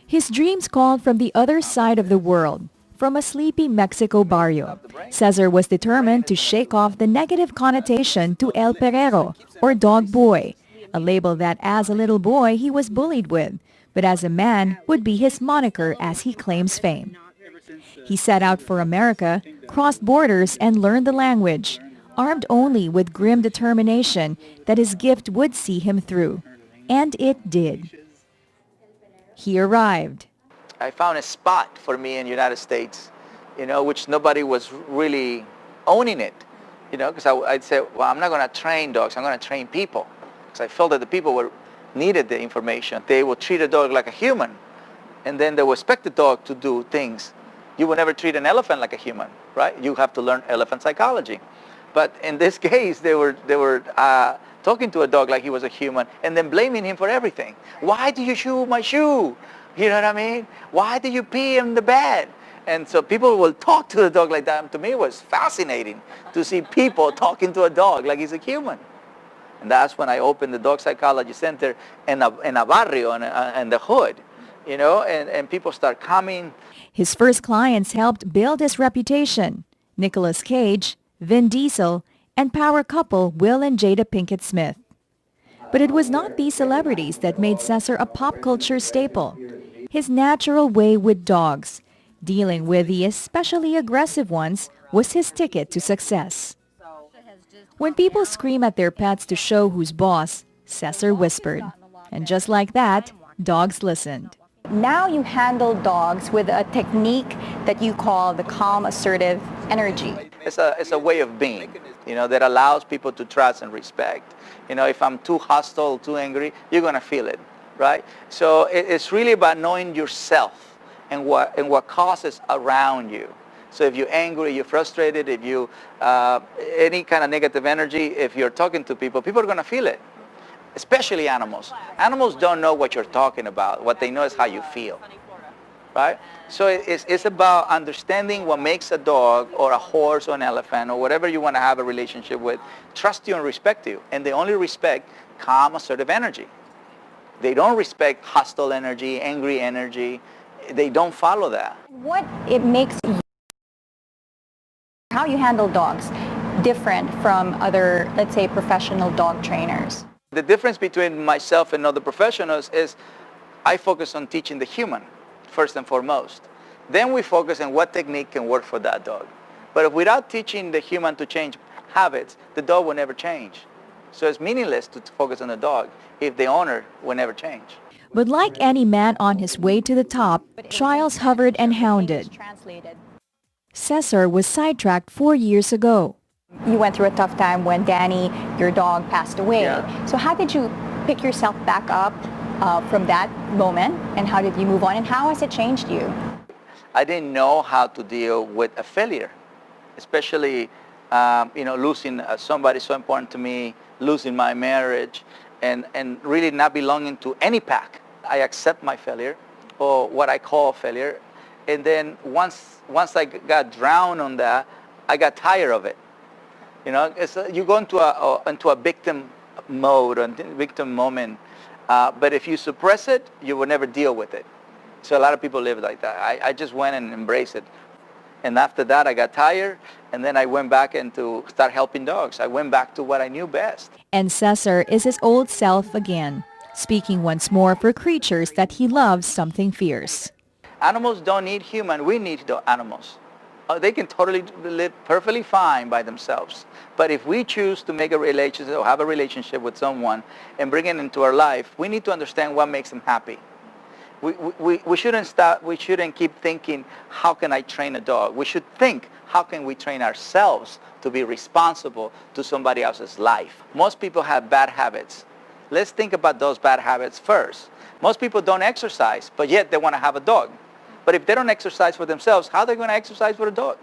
His dreams called from the other side of the world, from a sleepy Mexico barrio. Cesar was determined to shake off the negative connotation to El Perrero, or dog boy, a label that as a little boy he was bullied with, but as a man would be his moniker as he claims fame. He set out for America, crossed borders and learned the language, armed only with grim determination that his gift would see him through. And it did. He arrived. I found a spot for me in the United States, which nobody was really owning it, because I'd say, well, I'm not going to train dogs, I'm going to train people. Because I felt that the people needed the information. They would treat a dog like a human, and then they would expect the dog to do things. You would never treat an elephant like a human, right? You have to learn elephant psychology. But in this case, they were talking to a dog like he was a human and then blaming him for everything. Why do you chew my shoe? You know what I mean? Why do you pee in the bed? And so people will talk to the dog like that. And to me, it was fascinating to see people talking to a dog like he's a human. And that's when I opened the Dog Psychology Center in a barrio, in the hood, and people start coming. His first clients helped build his reputation. Nicolas Cage, Vin Diesel, and power couple Will and Jada Pinkett Smith. But it was not these celebrities that made Cesar a pop culture staple. His natural way with dogs, dealing with the especially aggressive ones, was his ticket to success. When people scream at their pets to show who's boss, Cesar whispered. And just like that, dogs listened. Now you handle dogs with a technique that you call the calm, assertive energy. It's a way of being, that allows people to trust and respect. If I'm too hostile, too angry, you're going to feel it, right? So it's really about knowing yourself and what causes around you. So if you're angry, you're frustrated, if you any kind of negative energy, if you're talking to people, people are going to feel it. Especially animals. Animals don't know what you're talking about. What they know is how you feel, right? So it's about understanding what makes a dog or a horse or an elephant or whatever you want to have a relationship with trust you and respect you. And they only respect calm, assertive energy. They don't respect hostile energy, angry energy. They don't follow that. What it makes you, how you handle dogs, different from other, let's say, professional dog trainers? The difference between myself and other professionals is I focus on teaching the human, first and foremost. Then we focus on what technique can work for that dog. But if without teaching the human to change habits, the dog will never change. So it's meaningless to focus on the dog if the owner will never change. But like any man on his way to the top, trials hovered and hounded. Cesar was sidetracked 4 years ago. You went through a tough time when Danny, your dog, passed away. Yeah. So how did you pick yourself back up from that moment, and how did you move on, and how has it changed you? I didn't know how to deal with a failure, especially losing somebody so important to me, losing my marriage, and really not belonging to any pack. I accept my failure, or what I call failure, and then once I got drowned on that, I got tired of it. You go into a victim mode, a victim moment, but if you suppress it, you will never deal with it. So a lot of people live like that. I just went and embraced it. And after that, I got tired, and then I went back into start helping dogs. I went back to what I knew best. And Cesar is his old self again, speaking once more for creatures that he loves something fierce. Animals don't need human. We need the animals. They can totally live perfectly fine by themselves. But if we choose to make a relationship or have a relationship with someone and bring it into our life, we need to understand what makes them happy. We shouldn't keep thinking, how can I train a dog? We should think, how can we train ourselves to be responsible to somebody else's life? Most people have bad habits. Let's think about those bad habits first. Most people don't exercise, but yet they want to have a dog. But if they don't exercise for themselves, how are they going to exercise for a dog?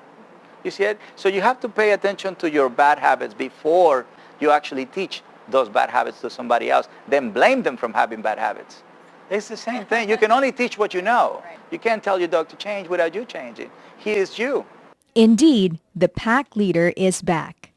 You see it? So you have to pay attention to your bad habits before you actually teach those bad habits to somebody else. Then blame them from having bad habits. It's the same thing. You can only teach what you know. You can't tell your dog to change without you changing. He is you. Indeed, the pack leader is back.